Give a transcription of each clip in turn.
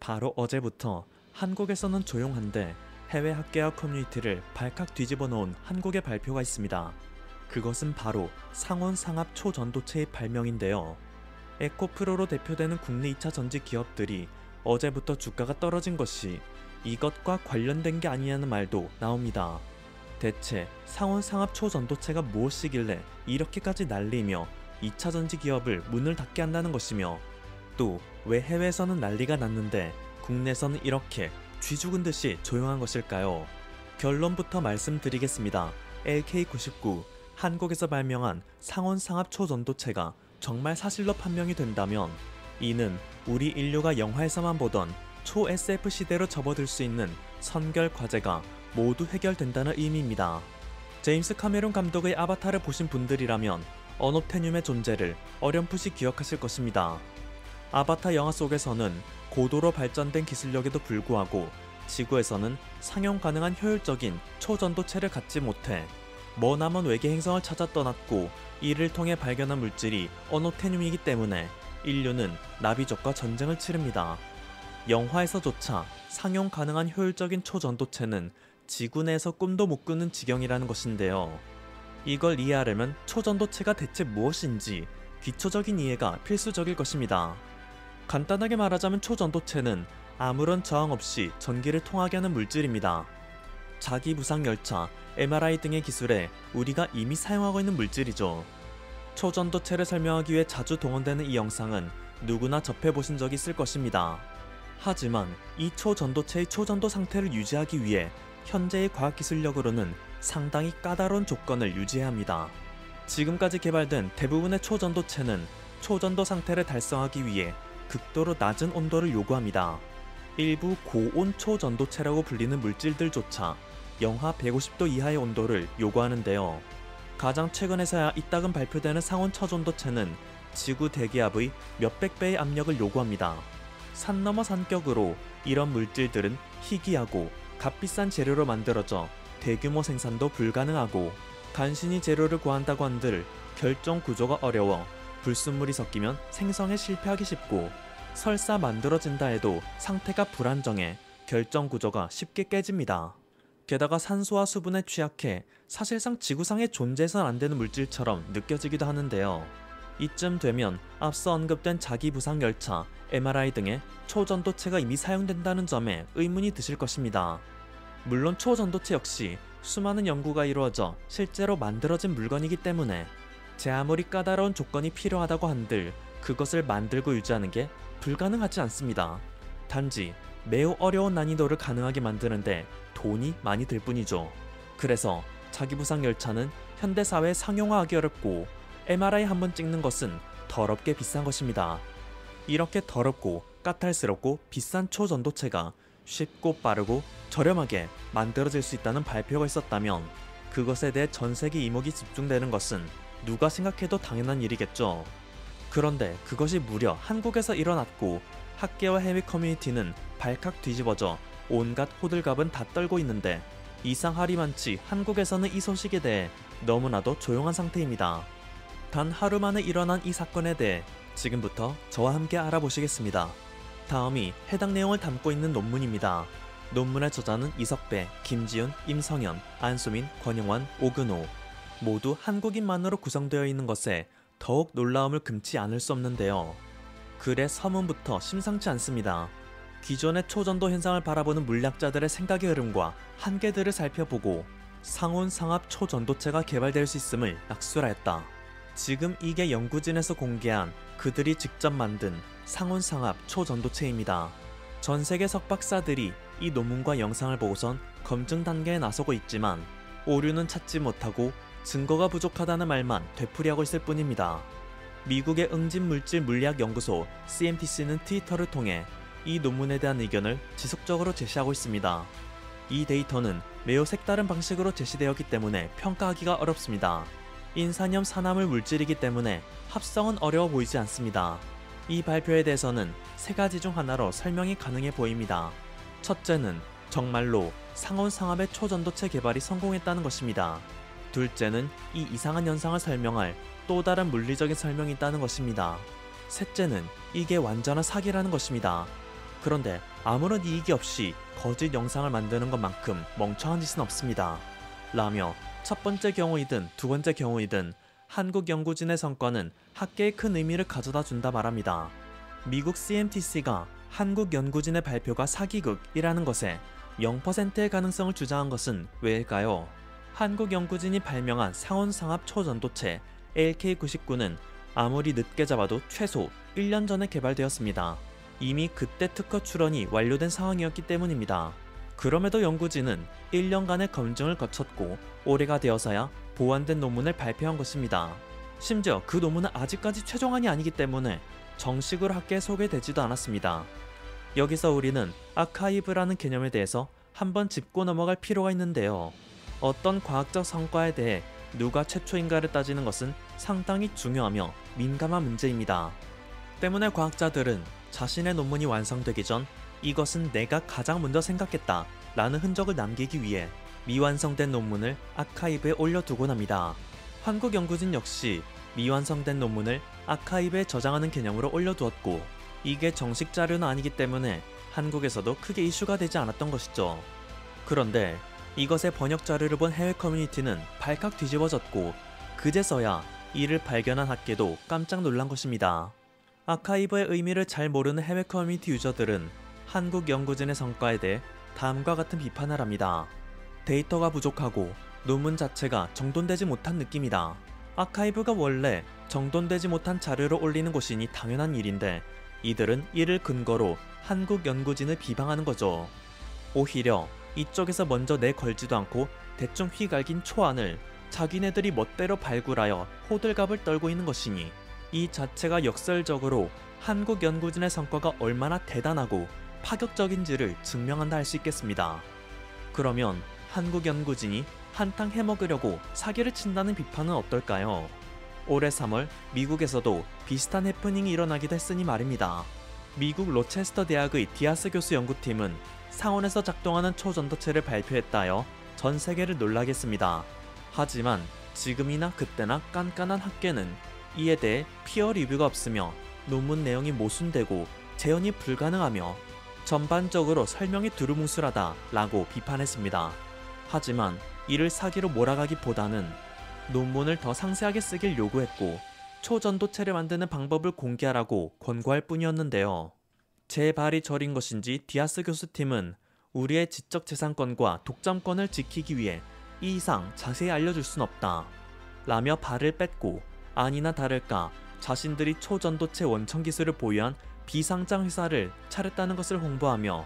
바로 어제부터 한국에서는 조용한데 해외 학계와 커뮤니티를 발칵 뒤집어 놓은 한국의 발표가 있습니다. 그것은 바로 상온상합 초전도체의 발명인데요. 에코프로로 대표되는 국내 2차 전지 기업들이 어제부터 주가가 떨어진 것이 이것과 관련된 게 아니냐는 말도 나옵니다. 대체 상온상합 초전도체가 무엇이길래 이렇게까지 난리며 2차 전지 기업을 문을 닫게 한다는 것이며, 또 왜 해외에서는 난리가 났는데 국내에서는 이렇게 쥐죽은 듯이 조용한 것일까요? 결론부터 말씀드리겠습니다. LK99, 한국에서 발명한 상온상합 초전도체가 정말 사실로 판명이 된다면 이는 우리 인류가 영화에서만 보던 초 SF 시대로 접어들 수 있는 선결 과제가 모두 해결된다는 의미입니다. 제임스 카메론 감독의 아바타를 보신 분들이라면 어놉테늄의 존재를 어렴풋이 기억하실 것입니다. 아바타 영화 속에서는 고도로 발전된 기술력에도 불구하고 지구에서는 상용 가능한 효율적인 초전도체를 갖지 못해 머나먼 외계 행성을 찾아 떠났고, 이를 통해 발견한 물질이 어놉테늄이기 때문에 인류는 나비족과 전쟁을 치릅니다. 영화에서조차 상용 가능한 효율적인 초전도체는 지구 내에서 꿈도 못 꾸는 지경이라는 것인데요. 이걸 이해하려면 초전도체가 대체 무엇인지 기초적인 이해가 필수적일 것입니다. 간단하게 말하자면 초전도체는 아무런 저항 없이 전기를 통하게 하는 물질입니다. 자기부상열차, MRI 등의 기술에 우리가 이미 사용하고 있는 물질이죠. 초전도체를 설명하기 위해 자주 동원되는 이 영상은 누구나 접해보신 적이 있을 것입니다. 하지만 이 초전도체의 초전도 상태를 유지하기 위해 현재의 과학기술력으로는 상당히 까다로운 조건을 유지해야 합니다. 지금까지 개발된 대부분의 초전도체는 초전도 상태를 달성하기 위해 극도로 낮은 온도를 요구합니다. 일부 고온 초전도체라고 불리는 물질들조차 영하 150도 이하의 온도를 요구하는데요. 가장 최근에서야 이따금 발표되는 상온 초전도체는 지구 대기압의 몇백 배의 압력을 요구합니다. 산 넘어 산격으로 이런 물질들은 희귀하고 값비싼 재료로 만들어져 대규모 생산도 불가능하고, 간신히 재료를 구한다고 한들 결정 구조가 어려워 불순물이 섞이면 생성에 실패하기 쉽고, 설사 만들어진다 해도 상태가 불안정해 결정 구조가 쉽게 깨집니다. 게다가 산소와 수분에 취약해 사실상 지구상에 존재해선 안 되는 물질처럼 느껴지기도 하는데요. 이쯤 되면 앞서 언급된 자기부상열차, MRI 등의 초전도체가 이미 사용된다는 점에 의문이 드실 것입니다. 물론 초전도체 역시 수많은 연구가 이루어져 실제로 만들어진 물건이기 때문에 제 아무리 까다로운 조건이 필요하다고 한들 그것을 만들고 유지하는 게 불가능하지 않습니다. 단지 매우 어려운 난이도를 가능하게 만드는데 돈이 많이 들 뿐이죠. 그래서 자기부상열차는 현대사회에 상용화하기 어렵고, MRI 한 번 찍는 것은 더럽게 비싼 것입니다. 이렇게 더럽고 까탈스럽고 비싼 초전도체가 쉽고 빠르고 저렴하게 만들어질 수 있다는 발표가 있었다면 그것에 대해 전세계 이목이 집중되는 것은 누가 생각해도 당연한 일이겠죠. 그런데 그것이 무려 한국에서 일어났고 학계와 해외 커뮤니티는 발칵 뒤집어져 온갖 호들갑은 다 떨고 있는데, 이상하리만치 한국에서는 이 소식에 대해 너무나도 조용한 상태입니다. 단 하루 만에 일어난 이 사건에 대해 지금부터 저와 함께 알아보시겠습니다. 다음이 해당 내용을 담고 있는 논문입니다. 논문의 저자는 이석배, 김지훈, 임성현, 안수민, 권영환, 오근호, 모두 한국인만으로 구성되어 있는 것에 더욱 놀라움을 금치 않을 수 없는데요. 글의 서문부터 심상치 않습니다. 기존의 초전도 현상을 바라보는 물리학자들의 생각의 흐름과 한계들을 살펴보고 상온상합 초전도체가 개발될 수 있음을 낙술하였다. 지금 이게 연구진에서 공개한 그들이 직접 만든 상온상합 초전도체입니다. 전세계 석박사들이 이 논문과 영상을 보고선 검증 단계에 나서고 있지만 오류는 찾지 못하고 증거가 부족하다는 말만 되풀이하고 있을 뿐입니다. 미국의 응집물질 물리학 연구소 CMTC는 트위터를 통해 이 논문에 대한 의견을 지속적으로 제시하고 있습니다. 이 데이터는 매우 색다른 방식으로 제시되었기 때문에 평가하기가 어렵습니다. 인산염 산화물 물질이기 때문에 합성은 어려워 보이지 않습니다. 이 발표에 대해서는 세 가지 중 하나로 설명이 가능해 보입니다. 첫째는 정말로 상온상합의 초전도체 개발이 성공했다는 것입니다. 둘째는 이 이상한 현상을 설명할 또 다른 물리적인 설명이 있다는 것입니다. 셋째는 이게 완전한 사기라는 것입니다. 그런데 아무런 이익이 없이 거짓 영상을 만드는 것만큼 멍청한 짓은 없습니다. 라며 첫 번째 경우이든 두 번째 경우이든 한국 연구진의 성과는 학계에 큰 의미를 가져다 준다 말합니다. 미국 CMTC가 한국 연구진의 발표가 사기극이라는 것에 0%의 가능성을 주장한 것은 왜일까요? 한국 연구진이 발명한 상온상압 초전도체 ALK99는 아무리 늦게 잡아도 최소 1년 전에 개발되었습니다. 이미 그때 특허 출원이 완료된 상황이었기 때문입니다. 그럼에도 연구진은 1년간의 검증을 거쳤고 올해가 되어서야 보완된 논문을 발표한 것입니다. 심지어 그 논문은 아직까지 최종안이 아니기 때문에 정식으로 학계에 소개되지도 않았습니다. 여기서 우리는 아카이브라는 개념에 대해서 한번 짚고 넘어갈 필요가 있는데요. 어떤 과학적 성과에 대해 누가 최초인가를 따지는 것은 상당히 중요하며 민감한 문제입니다. 때문에 과학자들은 자신의 논문이 완성되기 전 이것은 내가 가장 먼저 생각했다 라는 흔적을 남기기 위해 미완성된 논문을 아카이브에 올려두곤 합니다. 한국연구진 역시 미완성된 논문을 아카이브에 저장하는 개념으로 올려두었고 이게 정식 자료는 아니기 때문에 한국에서도 크게 이슈가 되지 않았던 것이죠. 그런데 이것의 번역 자료를 본 해외 커뮤니티는 발칵 뒤집어졌고 그제서야 이를 발견한 학계도 깜짝 놀란 것입니다. 아카이브의 의미를 잘 모르는 해외 커뮤니티 유저들은 한국 연구진의 성과에 대해 다음과 같은 비판을 합니다. 데이터가 부족하고 논문 자체가 정돈되지 못한 느낌이다. 아카이브가 원래 정돈되지 못한 자료를 올리는 곳이니 당연한 일인데 이들은 이를 근거로 한국 연구진을 비방하는 거죠. 오히려 이쪽에서 먼저 내걸지도 않고 대충 휘갈긴 초안을 자기네들이 멋대로 발굴하여 호들갑을 떨고 있는 것이니 이 자체가 역설적으로 한국 연구진의 성과가 얼마나 대단하고 파격적인지를 증명한다 할 수 있겠습니다. 그러면 한국 연구진이 한탕 해먹으려고 사기를 친다는 비판은 어떨까요? 올해 3월 미국에서도 비슷한 해프닝이 일어나기도 했으니 말입니다. 미국 로체스터 대학의 디아스 교수 연구팀은 상온에서 작동하는 초전도체를 발표했다 하여 전 세계를 놀라게 했습니다. 하지만 지금이나 그때나 깐깐한 학계는 이에 대해 피어 리뷰가 없으며 논문 내용이 모순되고 재현이 불가능하며 전반적으로 설명이 두루뭉술하다 라고 비판했습니다. 하지만 이를 사기로 몰아가기보다는 논문을 더 상세하게 쓰길 요구했고 초전도체를 만드는 방법을 공개하라고 권고할 뿐이었는데요. 제 발이 저린 것인지 디아스 교수팀은 우리의 지적재산권과 독점권을 지키기 위해 이 이상 자세히 알려줄 순 없다 라며 발을 뺐고 아니나 다를까 자신들이 초전도체 원천 기술을 보유한 비상장 회사를 차렸다는 것을 홍보하며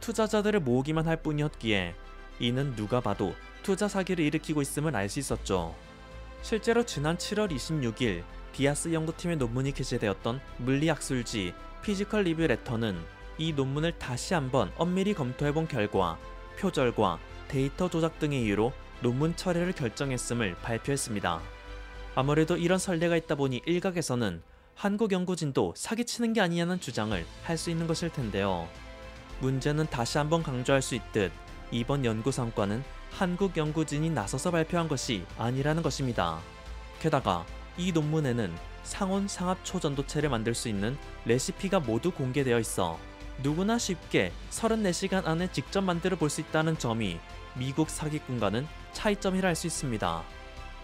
투자자들을 모으기만 할 뿐이었기에 이는 누가 봐도 투자 사기를 일으키고 있음을 알 수 있었죠. 실제로 지난 7월 26일 디아스 연구팀의 논문이 게재되었던 물리학술지 피지컬 리뷰 레터는 이 논문을 다시 한번 엄밀히 검토해본 결과 표절과 데이터 조작 등의 이유로 논문 철회를 결정했음을 발표했습니다. 아무래도 이런 선례가 있다 보니 일각에서는 한국 연구진도 사기치는 게 아니냐는 주장을 할 수 있는 것일 텐데요. 문제는 다시 한번 강조할 수 있듯 이번 연구 성과는 한국 연구진이 나서서 발표한 것이 아니라는 것입니다. 게다가 이 논문에는 상온 상압 초전도체를 만들 수 있는 레시피가 모두 공개되어 있어 누구나 쉽게 34시간 안에 직접 만들어 볼 수 있다는 점이 미국 사기꾼과는 차이점이라 할 수 있습니다.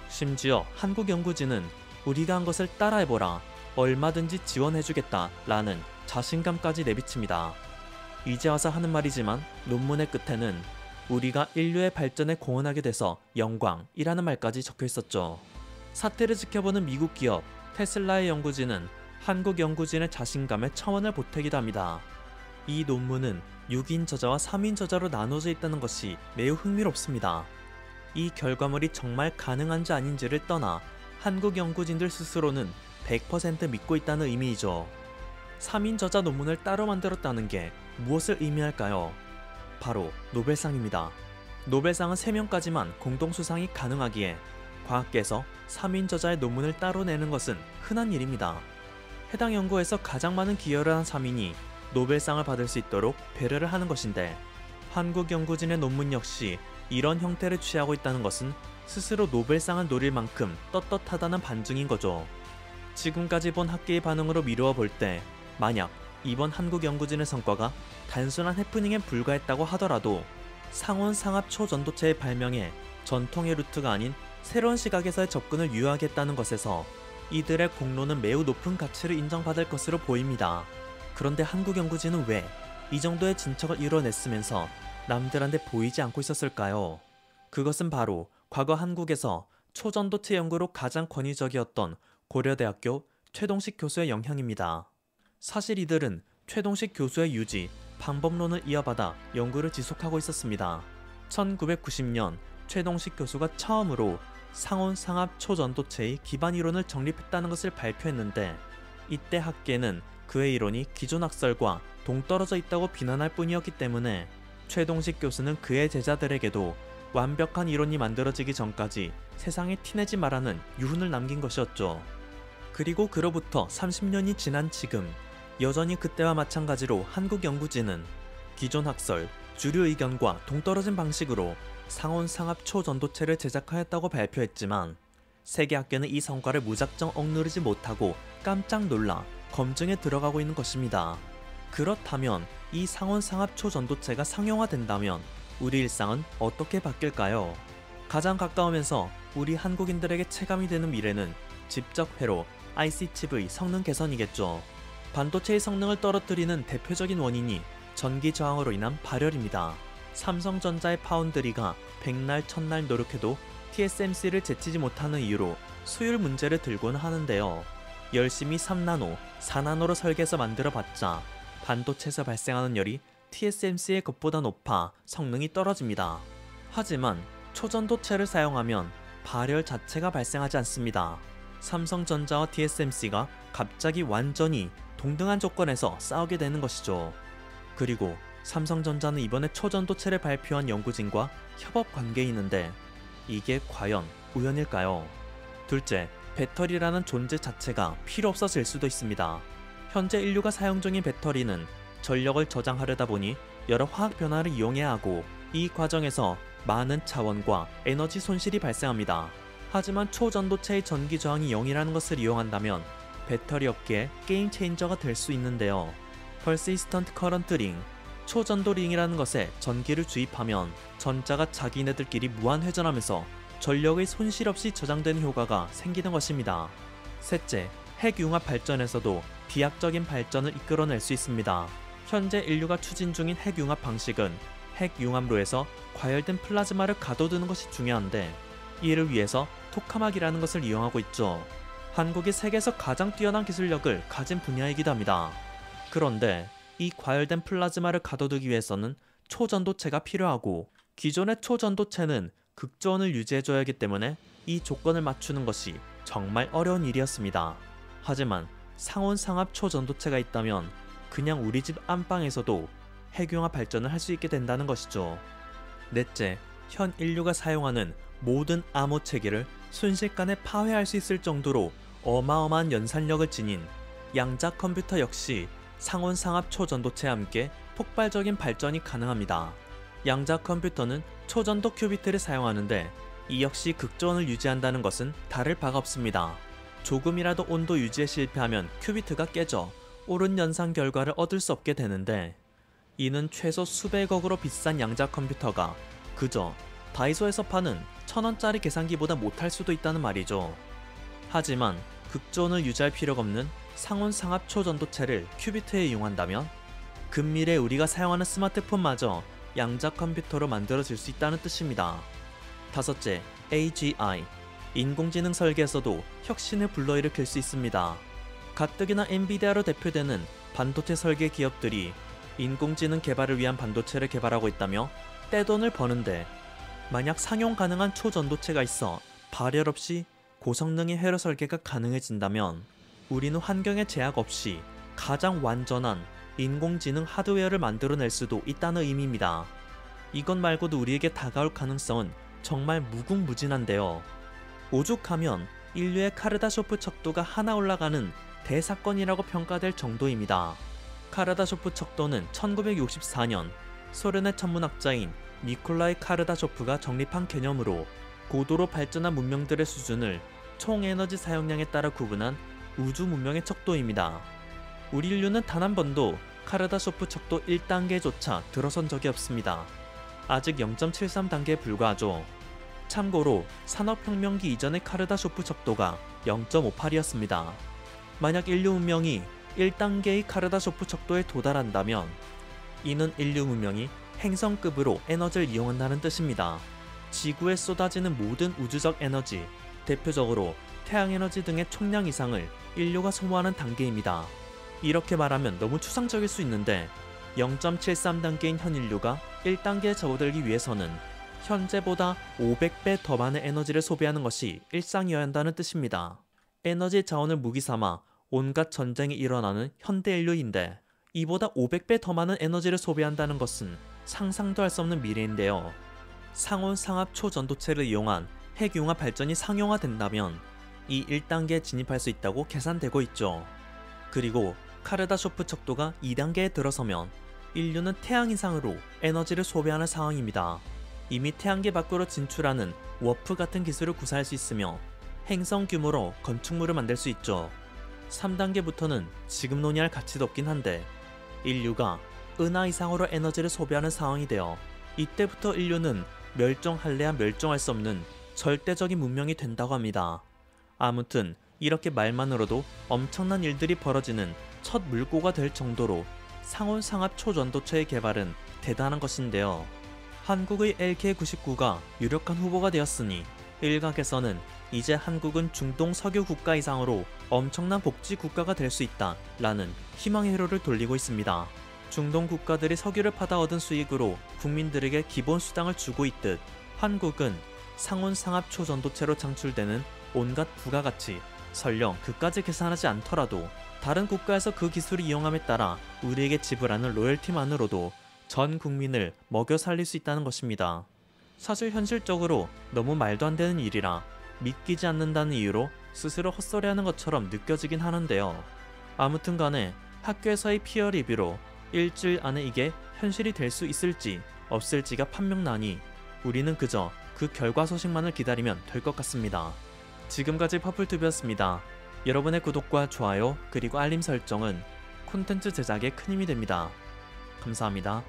심지어 한국 연구진은 우리가 한 것을 따라해보라, 얼마든지 지원해주겠다 라는 자신감까지 내비칩니다. 이제 와서 하는 말이지만 논문의 끝에는 우리가 인류의 발전에 공헌하게 돼서 영광이라는 말까지 적혀 있었죠. 사태를 지켜보는 미국 기업 테슬라의 연구진은 한국 연구진의 자신감에 첨언을 보태기도 합니다. 이 논문은 6인 저자와 3인 저자로 나눠져 있다는 것이 매우 흥미롭습니다. 이 결과물이 정말 가능한지 아닌지를 떠나 한국 연구진들 스스로는 100% 믿고 있다는 의미이죠. 3인 저자 논문을 따로 만들었다는 게 무엇을 의미할까요? 바로 노벨상입니다. 노벨상은 3명까지만 공동 수상이 가능하기에 과학계에서 3인 저자의 논문을 따로 내는 것은 흔한 일입니다. 해당 연구에서 가장 많은 기여를 한 3인이 노벨상을 받을 수 있도록 배려를 하는 것인데 한국 연구진의 논문 역시 이런 형태를 취하고 있다는 것은 스스로 노벨상을 노릴 만큼 떳떳하다는 반증인 거죠. 지금까지 본 학계의 반응으로 미루어 볼 때 만약 이번 한국 연구진의 성과가 단순한 해프닝에 불과했다고 하더라도 상온 상압 초전도체의 발명에 전통의 루트가 아닌 새로운 시각에서의 접근을 유효하게 했다는 것에서 이들의 공로는 매우 높은 가치를 인정받을 것으로 보입니다. 그런데 한국 연구진은 왜 이 정도의 진척을 이뤄냈으면서 남들한테 보이지 않고 있었을까요? 그것은 바로 과거 한국에서 초전도체 연구로 가장 권위적이었던 고려대학교 최동식 교수의 영향입니다. 사실 이들은 최동식 교수의 유지, 방법론을 이어받아 연구를 지속하고 있었습니다. 1990년 최동식 교수가 처음으로 상온 상압 초전도체의 기반 이론을 정립했다는 것을 발표했는데, 이때 학계는 그의 이론이 기존 학설과 동떨어져 있다고 비난할 뿐이었기 때문에 최동식 교수는 그의 제자들에게도 완벽한 이론이 만들어지기 전까지 세상에 티내지 말라는 유훈을 남긴 것이었죠. 그리고 그로부터 30년이 지난 지금 여전히 그때와 마찬가지로 한국 연구진은 기존 학설, 주류 의견과 동떨어진 방식으로 상온 상압 초전도체를 제작하였다고 발표했지만 세계 학계는 이 성과를 무작정 억누르지 못하고 깜짝 놀라 검증에 들어가고 있는 것입니다. 그렇다면 이 상온 상압 초전도체가 상용화된다면 우리 일상은 어떻게 바뀔까요? 가장 가까우면서 우리 한국인들에게 체감이 되는 미래는 집적 회로, IC 칩의 성능 개선이겠죠. 반도체의 성능을 떨어뜨리는 대표적인 원인이 전기 저항으로 인한 발열입니다. 삼성전자의 파운드리가 백날 천날 노력해도 TSMC를 제치지 못하는 이유로 수율 문제를 들고는 하는데요. 열심히 3나노, 4나노로 설계해서 만들어봤자 반도체에서 발생하는 열이 TSMC의 것보다 높아 성능이 떨어집니다. 하지만 초전도체를 사용하면 발열 자체가 발생하지 않습니다. 삼성전자와 TSMC가 갑자기 완전히 동등한 조건에서 싸우게 되는 것이죠. 그리고 삼성전자는 이번에 초전도체를 발표한 연구진과 협업 관계에 있는데 이게 과연 우연일까요? 둘째, 배터리라는 존재 자체가 필요 없어질 수도 있습니다. 현재 인류가 사용 중인 배터리는 전력을 저장하려다 보니 여러 화학 변화를 이용해야 하고 이 과정에서 많은 차원과 에너지 손실이 발생합니다. 하지만 초전도체의 전기 저항이 0이라는 것을 이용한다면 배터리 업계의 게임 체인저가 될 수 있는데요. Persistent Current Ring, 초전도 링이라는 것에 전기를 주입하면 전자가 자기네들끼리 무한 회전하면서 전력의 손실 없이 저장되는 효과가 생기는 것입니다. 셋째, 핵융합 발전에서도 비약적인 발전을 이끌어낼 수 있습니다. 현재 인류가 추진 중인 핵융합 방식은 핵융합로에서 과열된 플라즈마를 가둬두는 것이 중요한데 이를 위해서 토카막이라는 것을 이용하고 있죠. 한국이 세계에서 가장 뛰어난 기술력을 가진 분야이기도 합니다. 그런데 이 과열된 플라즈마를 가둬두기 위해서는 초전도체가 필요하고 기존의 초전도체는 극저온을 유지해줘야 하기 때문에 이 조건을 맞추는 것이 정말 어려운 일이었습니다. 하지만 상온 상압 초전도체가 있다면 그냥 우리 집 안방에서도 핵융합 발전을 할 수 있게 된다는 것이죠. 넷째, 현 인류가 사용하는 모든 암호 체계를 순식간에 파괴할 수 있을 정도로 어마어마한 연산력을 지닌 양자 컴퓨터 역시 상온 상압 초전도체와 함께 폭발적인 발전이 가능합니다. 양자 컴퓨터는 초전도 큐비트를 사용하는데 이 역시 극저온을 유지한다는 것은 다를 바가 없습니다. 조금이라도 온도 유지에 실패하면 큐비트가 깨져 옳은 연산 결과를 얻을 수 없게 되는데 이는 최소 수백억으로 비싼 양자 컴퓨터가 그저 다이소에서 파는 1000원짜리 계산기보다 못할 수도 있다는 말이죠. 하지만 극저온을 유지할 필요가 없는 상온 상압 초전도체를 큐비트에 이용한다면 근미래 우리가 사용하는 스마트폰마저 양자 컴퓨터로 만들어질 수 있다는 뜻입니다. 다섯째, AGI, 인공지능 설계에서도 혁신을 불러일으킬 수 있습니다. 가뜩이나 엔비디아로 대표되는 반도체 설계 기업들이 인공지능 개발을 위한 반도체를 개발하고 있다며 떼돈을 버는데 만약 상용 가능한 초전도체가 있어 발열 없이 고성능의 회로 설계가 가능해진다면 우리는 환경에 제약 없이 가장 완전한 인공지능 하드웨어를 만들어낼 수도 있다는 의미입니다. 이것 말고도 우리에게 다가올 가능성은 정말 무궁무진한데요. 오죽하면 인류의 카르다쇼프 척도가 하나 올라가는 대사건이라고 평가될 정도입니다. 카르다쇼프 척도는 1964년 소련의 천문학자인 니콜라이 카르다쇼프가 정립한 개념으로 고도로 발전한 문명들의 수준을 총에너지 사용량에 따라 구분한 우주 문명의 척도입니다. 우리 인류는 단 한 번도 카르다쇼프 척도 1단계조차 들어선 적이 없습니다. 아직 0.73단계에 불과하죠. 참고로 산업혁명기 이전의 카르다쇼프 척도가 0.58이었습니다. 만약 인류 문명이 1단계의 카르다쇼프 척도에 도달한다면 이는 인류 문명이 행성급으로 에너지를 이용한다는 뜻입니다. 지구에 쏟아지는 모든 우주적 에너지, 대표적으로 태양에너지 등의 총량 이상을 인류가 소모하는 단계입니다. 이렇게 말하면 너무 추상적일 수 있는데 0.73단계인 현 인류가 1단계에 접어들기 위해서는 현재보다 500배 더 많은 에너지를 소비하는 것이 일상이어야 한다는 뜻입니다. 에너지 자원을 무기 삼아 온갖 전쟁이 일어나는 현대 인류인데 이보다 500배 더 많은 에너지를 소비한다는 것은 상상도 할 수 없는 미래인데요. 상온 상압 초전도체를 이용한 핵융합 발전이 상용화된다면 이 1단계에 진입할 수 있다고 계산되고 있죠. 그리고 카르다쇼프 척도가 2단계에 들어서면 인류는 태양 이상으로 에너지를 소비하는 상황입니다. 이미 태양계 밖으로 진출하는 워프 같은 기술을 구사할 수 있으며 행성 규모로 건축물을 만들 수 있죠. 3단계부터는 지금 논의할 가치도 없긴 한데 인류가 은하 이상으로 에너지를 소비하는 상황이 되어 이때부터 인류는 멸종할래야 멸종할 수 없는 절대적인 문명이 된다고 합니다. 아무튼 이렇게 말만으로도 엄청난 일들이 벌어지는 첫 물꼬가 될 정도로 상온 상압 초전도체의 개발은 대단한 것인데요. 한국의 LK99가 유력한 후보가 되었으니 일각에서는 이제 한국은 중동 석유 국가 이상으로 엄청난 복지 국가가 될 수 있다 라는 희망의 회로를 돌리고 있습니다. 중동 국가들이 석유를 파다 얻은 수익으로 국민들에게 기본 수당을 주고 있듯 한국은 상온 상압 초전도체로 창출되는 온갖 부가가치, 설령 그까지 계산하지 않더라도 다른 국가에서 그 기술을 이용함에 따라 우리에게 지불하는 로열티만으로도 전 국민을 먹여 살릴 수 있다는 것입니다. 사실 현실적으로 너무 말도 안 되는 일이라 믿기지 않는다는 이유로 스스로 헛소리하는 것처럼 느껴지긴 하는데요. 아무튼 간에 학교에서의 피어 리뷰로 일주일 안에 이게 현실이 될 수 있을지 없을지가 판명나니 우리는 그저 그 결과 소식만을 기다리면 될 것 같습니다. 지금까지 퍼플튜브였습니다. 여러분의 구독과 좋아요 그리고 알림 설정은 콘텐츠 제작에 큰 힘이 됩니다. 감사합니다.